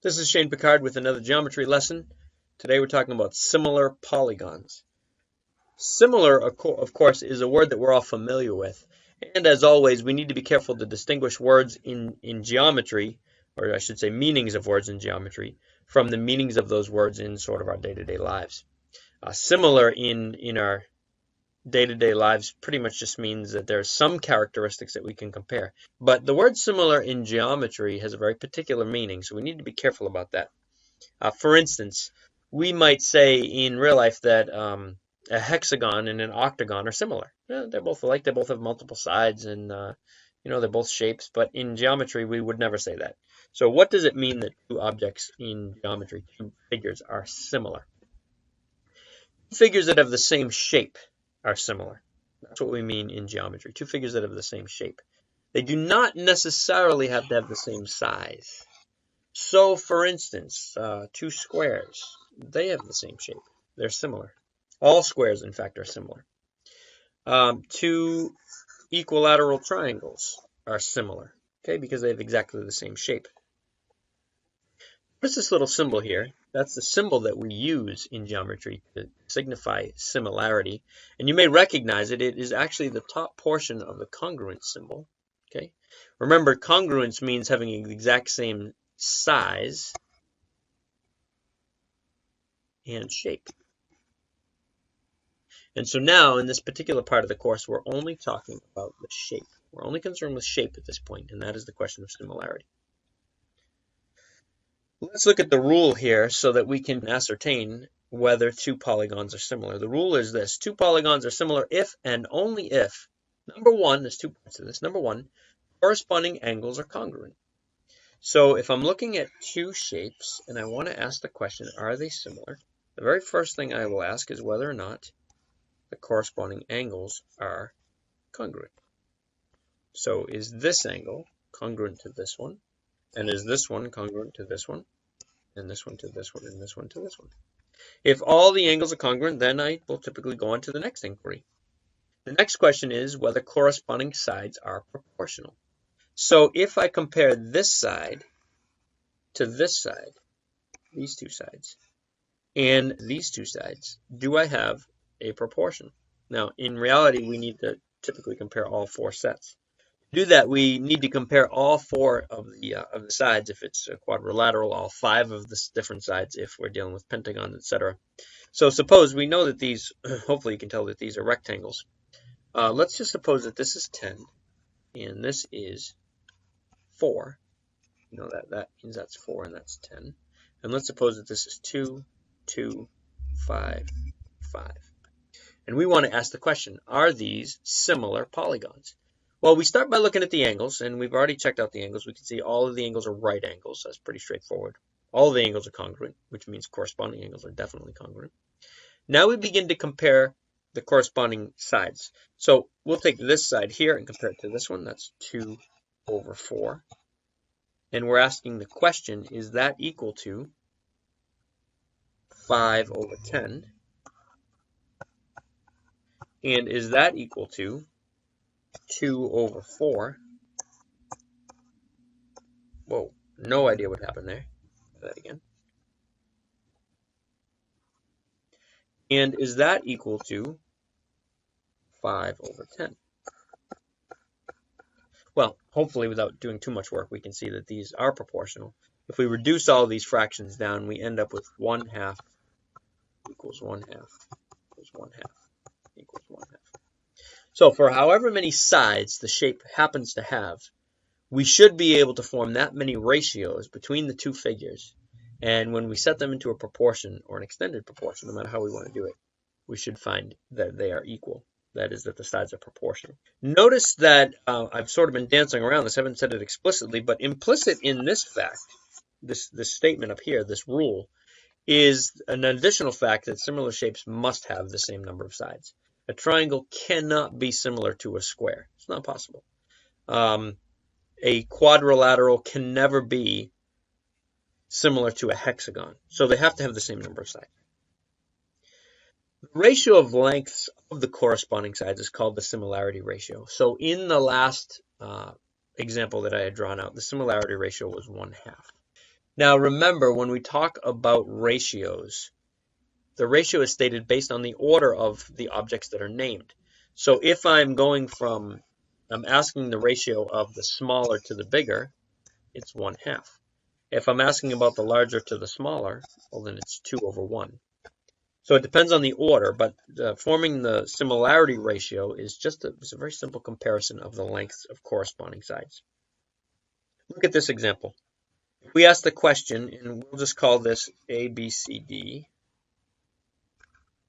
This is Shane Picard with another geometry lesson. Today we're talking about similar polygons. Similar, of course, is a word that we're all familiar with. And as always, we need to be careful to distinguish words in geometry, or I should say meanings of words in geometry, from the meanings of those words in sort of our day-to-day lives. Similar in our day-to-day lives pretty much just means that there are some characteristics that we can compare. But the word similar in geometry has a very particular meaning, so we need to be careful about that. For instance, we might say in real life that a hexagon and an octagon are similar. Yeah, they're both alike. They both have multiple sides, and they're both shapes. But in geometry, we would never say that. So, what does it mean that two objects in geometry, two figures, are similar? Figures that have the same shape are similar. That's what we mean in geometry. Two figures that have the same shape. They do not necessarily have to have the same size. So, for instance, two squares, they have the same shape. They're similar. All squares, in fact, are similar. Two equilateral triangles are similar, okay, because they have exactly the same shape. What's this little symbol here? That's the symbol that we use in geometry to signify similarity. And you may recognize it. It is actually the top portion of the congruence symbol, okay? Remember, congruence means having the exact same size and shape. And so now in this particular part of the course, we're only talking about the shape. We're only concerned with shape at this point, and that is the question of similarity. Let's look at the rule here so that we can ascertain whether two polygons are similar. The rule is this: two polygons are similar if and only if, number one, there's 2 parts to this. Number one, corresponding angles are congruent. So if I'm looking at two shapes and I want to ask the question, are they similar? The very first thing I will ask is whether or not the corresponding angles are congruent. So is this angle congruent to this one? And is this one congruent to this one? And this one to this one, and this one to this one. If all the angles are congruent, then I will typically go on to the next inquiry. The next question is whether corresponding sides are proportional. So if I compare this side to this side, these two sides, and these two sides, do I have a proportion? Now, in reality, we need to typically compare all four sets. To do that, we need to compare all four of the sides if it's a quadrilateral, all five of the different sides if we're dealing with pentagons, etc. So suppose we know that these, hopefully you can tell that these are rectangles. Let's just suppose that this is 10 and this is 4. You know that means that's 4 and that's 10. And let's suppose that this is 2, 2, 5, 5. And we want to ask the question, are these similar polygons? Well, we start by looking at the angles, and we've already checked out the angles. We can see all of the angles are right angles. That's pretty straightforward. All of the angles are congruent, which means corresponding angles are definitely congruent. Now we begin to compare the corresponding sides. So we'll take this side here and compare it to this one. That's 2 over 4. And we're asking the question, is that equal to 5 over 10? And is that equal to 2 over 4? Whoa, no idea what happened there. Try that again. And is that equal to 5 over 10? Well, hopefully without doing too much work, we can see that these are proportional. If we reduce all of these fractions down, we end up with 1/2 equals 1/2 equals 1/2 equals 1/2. So for however many sides the shape happens to have, we should be able to form that many ratios between the two figures. And when we set them into a proportion or an extended proportion, no matter how we want to do it, we should find that they are equal. That is, that the sides are proportional. Notice that I've sort of been dancing around this. I haven't said it explicitly, but implicit in this fact, this statement up here, this rule, is an additional fact that similar shapes must have the same number of sides. A triangle cannot be similar to a square. It's not possible. A quadrilateral can never be similar to a hexagon. So they have to have the same number of sides. The ratio of lengths of the corresponding sides is called the similarity ratio. So in the last example that I had drawn out, the similarity ratio was 1/2. Now remember, when we talk about ratios, the ratio is stated based on the order of the objects that are named. So if I'm asking the ratio of the smaller to the bigger, it's 1/2. If I'm asking about the larger to the smaller, well, then it's 2/1. So it depends on the order, but forming the similarity ratio is it's a very simple comparison of the lengths of corresponding sides. Look at this example. If we ask the question, and we'll just call this ABCD,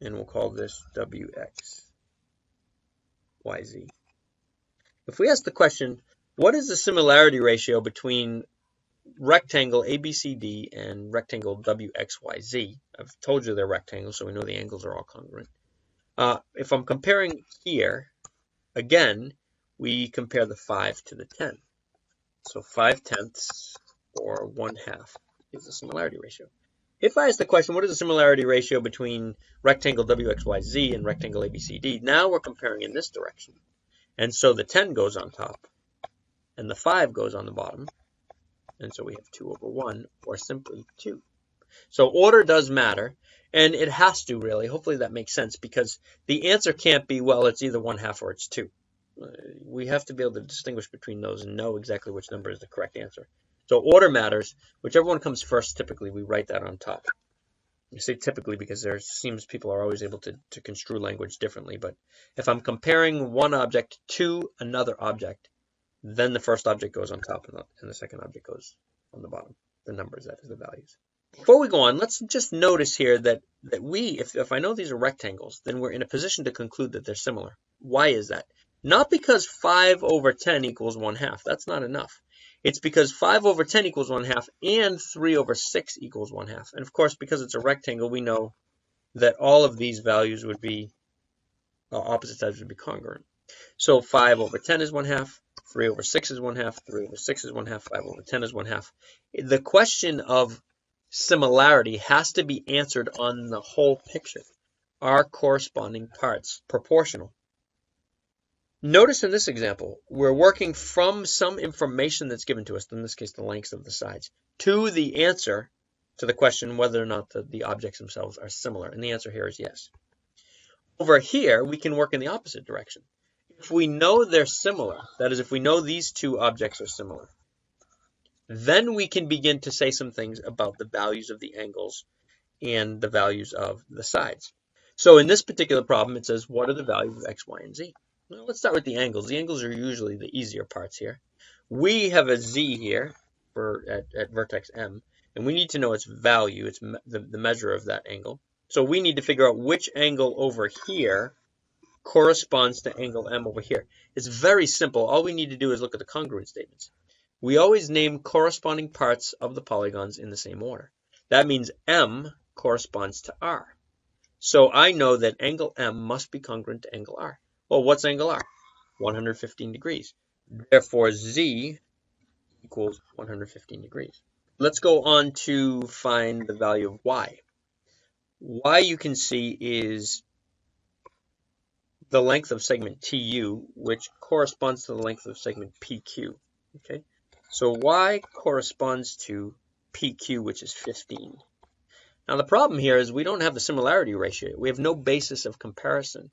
and we'll call this WXYZ. If we ask the question, what is the similarity ratio between rectangle ABCD and rectangle WXYZ? I've told you they're rectangles, so we know the angles are all congruent. If I'm comparing here, again, we compare the 5 to the 10. So 5/10 or 1/2 is the similarity ratio. If I ask the question, what is the similarity ratio between rectangle WXYZ and rectangle ABCD? Now we're comparing in this direction. And so the 10 goes on top, and the 5 goes on the bottom. And so we have 2/1, or simply 2. So order does matter, and it has to really. Hopefully that makes sense, because the answer can't be, well, it's either 1/2 or it's 2. We have to be able to distinguish between those and know exactly which number is the correct answer. So order matters. Whichever one comes first, typically we write that on top. I say typically because there seems people are always able to construe language differently. But if I'm comparing one object to another object, then the first object goes on top and the second object goes on the bottom. The numbers, that is the values. Before we go on, let's just notice here that if I know these are rectangles, then we're in a position to conclude that they're similar. Why is that? Not because 5/10 equals 1/2. That's not enough. It's because 5/10 equals 1/2 and 3/6 equals 1/2. And of course, because it's a rectangle, we know that all of these values would be, opposite sides would be congruent. So 5/10 is 1/2, 3/6 is 1/2, 3/6 is 1/2, 5/10 is 1/2. The question of similarity has to be answered on the whole picture. Are corresponding parts proportional? Notice in this example, we're working from some information that's given to us, in this case the lengths of the sides, to the answer to the question whether or not the objects themselves are similar. And the answer here is yes. Over here, we can work in the opposite direction. If we know they're similar, that is, if we know these two objects are similar, then we can begin to say some things about the values of the angles and the values of the sides. So in this particular problem, it says, what are the values of x, y, and z? Well, let's start with the angles. The angles are usually the easier parts here. We have a z here at vertex M, and we need to know its value. It's the measure of that angle. So we need to figure out which angle over here corresponds to angle M over here. It's very simple. All we need to do is look at the congruent statements. We always name corresponding parts of the polygons in the same order. That means M corresponds to R. So I know that angle M must be congruent to angle R. Well, what's angle R? 115 degrees. Therefore, Z equals 115 degrees. Let's go on to find the value of Y. Y, you can see, is the length of segment TU, which corresponds to the length of segment PQ. Okay, so Y corresponds to PQ, which is 15. Now the problem here is we don't have the similarity ratio. We have no basis of comparison.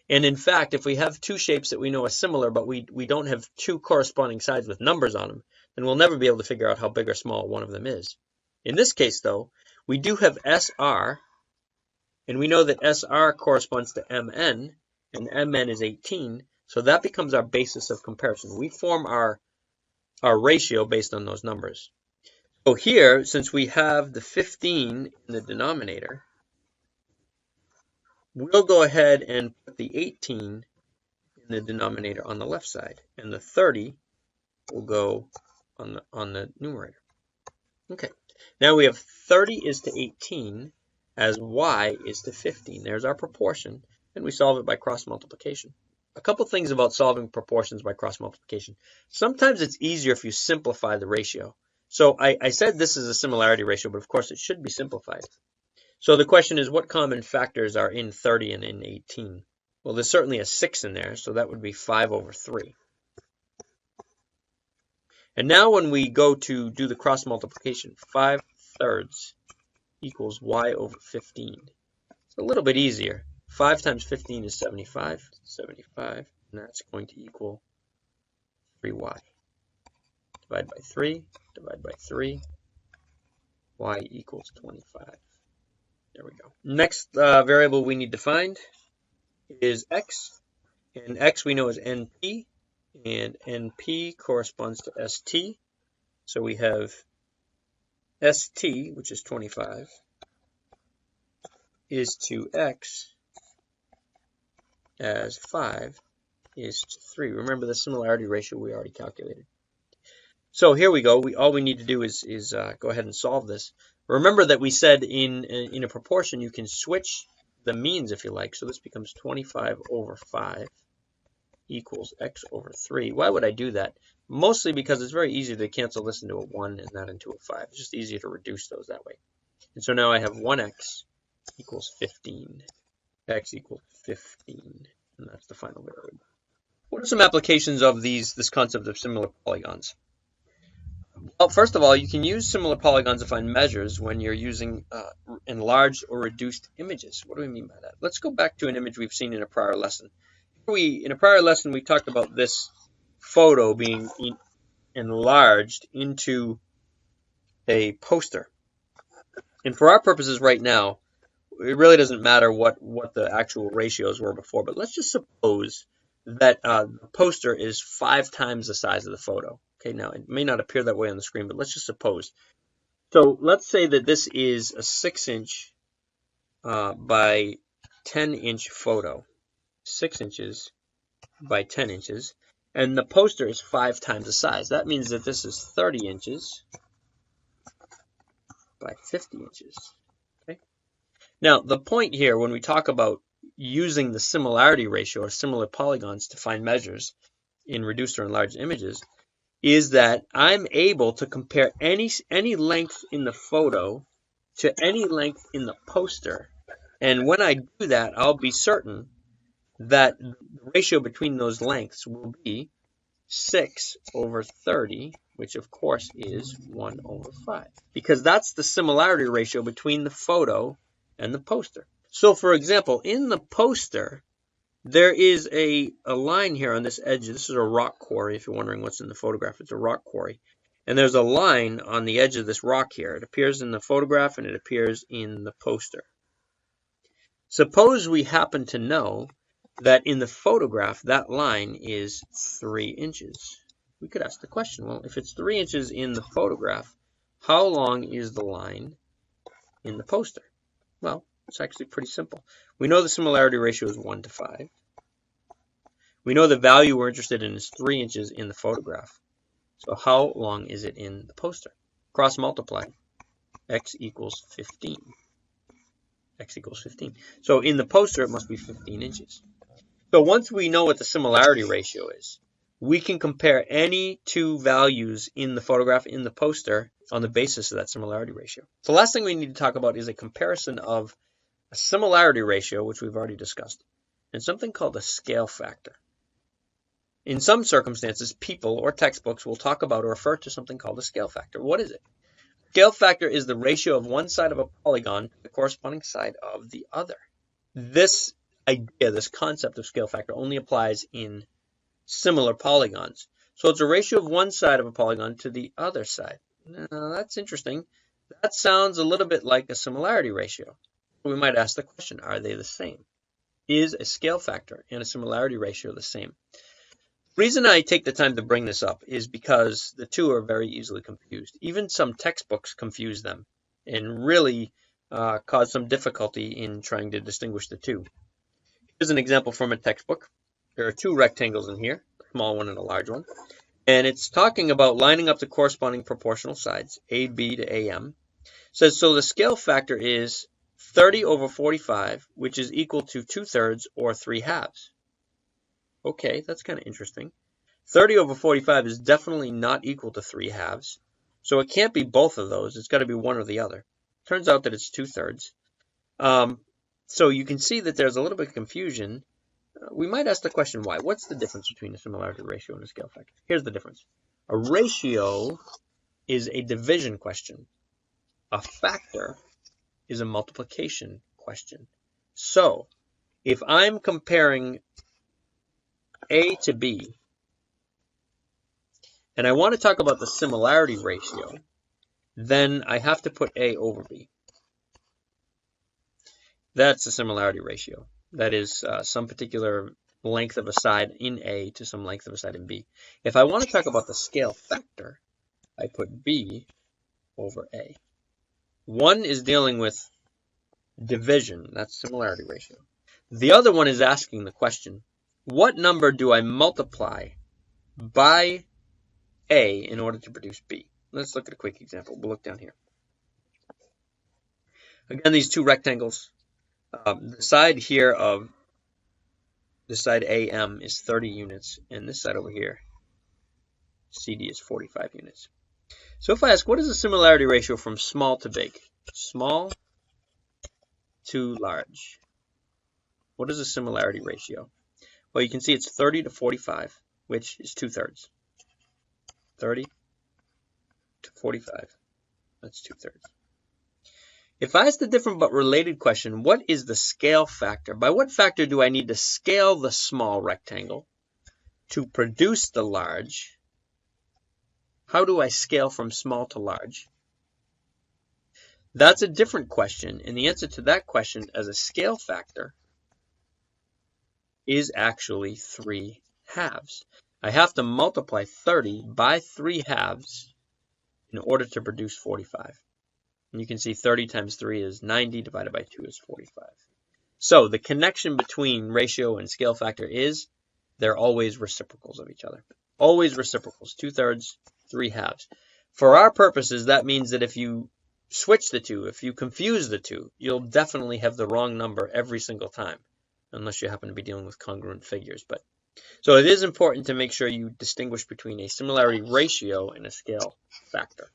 And in fact, if we have two shapes that we know are similar, but we don't have two corresponding sides with numbers on them, then we'll never be able to figure out how big or small one of them is. In this case, though, we do have SR, and we know that SR corresponds to MN, and MN is 18, so that becomes our basis of comparison. We form our ratio based on those numbers. So here, since we have the 15 in the denominator, we'll go ahead and put the 18 in the denominator on the left side, and the 30 will go on the numerator. Okay, now we have 30 is to 18 as y is to 15. There's our proportion, and we solve it by cross multiplication. A couple things about solving proportions by cross multiplication. Sometimes it's easier if you simplify the ratio. So I said this is a similarity ratio, but of course it should be simplified. So the question is, what common factors are in 30 and in 18? Well, there's certainly a 6 in there, so that would be 5/3. And now when we go to do the cross multiplication, 5/3 equals y over 15. It's a little bit easier. 5 times 15 is 75. 75, and that's going to equal 3y. Divide by 3, divide by 3, y equals 25. There we go. Next variable we need to find is x, and x we know is np, and np corresponds to st. So we have st, which is 25, is to x as 5 is to 3. Remember the similarity ratio we already calculated. So here we go. All we need to do is go ahead and solve this. Remember that we said in a proportion you can switch the means if you like. So this becomes 25 over 5 equals x over 3. Why would I do that? Mostly because it's very easy to cancel this into a 1 and that into a 5. It's just easier to reduce those that way. And so now I have 1x equals 15. X equals 15. And that's the final variable. What are some applications of this concept of similar polygons? Well, first of all, you can use similar polygons to find measures when you're using enlarged or reduced images. What do we mean by that? Let's go back to an image we've seen in a prior lesson. In a prior lesson, we talked about this photo being enlarged into a poster. And for our purposes right now, it really doesn't matter what the actual ratios were before, but let's just suppose that the poster is 5 times the size of the photo. Okay, now it may not appear that way on the screen, but let's just suppose. So let's say that this is a 6-inch by 10-inch photo, 6 inches by 10 inches, and the poster is 5 times the size. That means that this is 30 inches by 50 inches. Okay. Now, the point here when we talk about using the similarity ratio or similar polygons to find measures in reduced or enlarged images is that I'm able to compare any length in the photo to any length in the poster. And when I do that, I'll be certain that the ratio between those lengths will be 6 over 30, which of course is 1 over 5, because that's the similarity ratio between the photo and the poster. So for example, in the poster, there is a line here on this edge. This is a rock quarry. If you're wondering what's in the photograph, it's a rock quarry. And there's a line on the edge of this rock here. It appears in the photograph and it appears in the poster. Suppose we happen to know that in the photograph, that line is 3 inches. We could ask the question, well, if it's 3 inches in the photograph, how long is the line in the poster? Well, it's actually pretty simple. We know the similarity ratio is 1 to 5. We know the value we're interested in is 3 inches in the photograph. So how long is it in the poster? Cross multiply. X equals 15. X equals 15. So in the poster, it must be 15 inches. So once we know what the similarity ratio is, we can compare any two values in the photograph, in the poster, on the basis of that similarity ratio. The last thing we need to talk about is a comparison of a similarity ratio, which we've already discussed, and something called a scale factor. In some circumstances, people or textbooks will talk about or refer to something called a scale factor. What is it? Scale factor is the ratio of one side of a polygon to the corresponding side of the other. This idea, this concept of scale factor only applies in similar polygons. So it's a ratio of one side of a polygon to the other side. Now, that's interesting. That sounds a little bit like a similarity ratio. We might ask the question, are they the same? Is a scale factor and a similarity ratio the same? The reason I take the time to bring this up is because the two are very easily confused. Even some textbooks confuse them and really cause some difficulty in trying to distinguish the two. Here's an example from a textbook. There are two rectangles in here, a small one and a large one. And it's talking about lining up the corresponding proportional sides, AB to AM. It says, so the scale factor is 30 over 45, which is equal to 2/3 or 3/2. Okay, that's kind of interesting. 30 over 45 is definitely not equal to 3/2. So it can't be both of those. It's got to be one or the other. Turns out that it's 2/3. So you can see that there's a little bit of confusion. We might ask the question why. What's the difference between a similarity ratio and a scale factor? Here's the difference. A ratio is a division question. A factor is a multiplication question. So if I'm comparing A to B, and I want to talk about the similarity ratio, then I have to put A over B. That's the similarity ratio. That is some particular length of a side in A to some length of a side in B. If I want to talk about the scale factor, I put B over A. One is dealing with division, that's similarity ratio. The other one is asking the question, what number do I multiply by A in order to produce B? Let's look at a quick example. We'll look down here. Again, these two rectangles. The side here of this side AM is 30 units, and this side over here, CD, is 45 units. So if I ask, what is the similarity ratio from small to big? Small to large. What is the similarity ratio? Well, you can see it's 30 to 45, which is 2/3. 30 to 45, that's 2/3. If I ask the different but related question, what is the scale factor? By what factor do I need to scale the small rectangle to produce the large? How do I scale from small to large? That's a different question, and the answer to that question as a scale factor is actually 3/2. I have to multiply 30 by 3/2 in order to produce 45. And you can see 30 times 3 is 90, divided by 2 is 45. So the connection between ratio and scale factor is they're always reciprocals of each other. Always reciprocals, 2/3, 3/2. For our purposes, that means that if you switch the two, if you confuse the two, you'll definitely have the wrong number every single time, unless you happen to be dealing with congruent figures. So it is important to make sure you distinguish between a similarity ratio and a scale factor.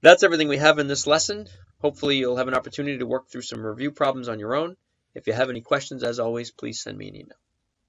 That's everything we have in this lesson. Hopefully you'll have an opportunity to work through some review problems on your own. If you have any questions, as always, please send me an email.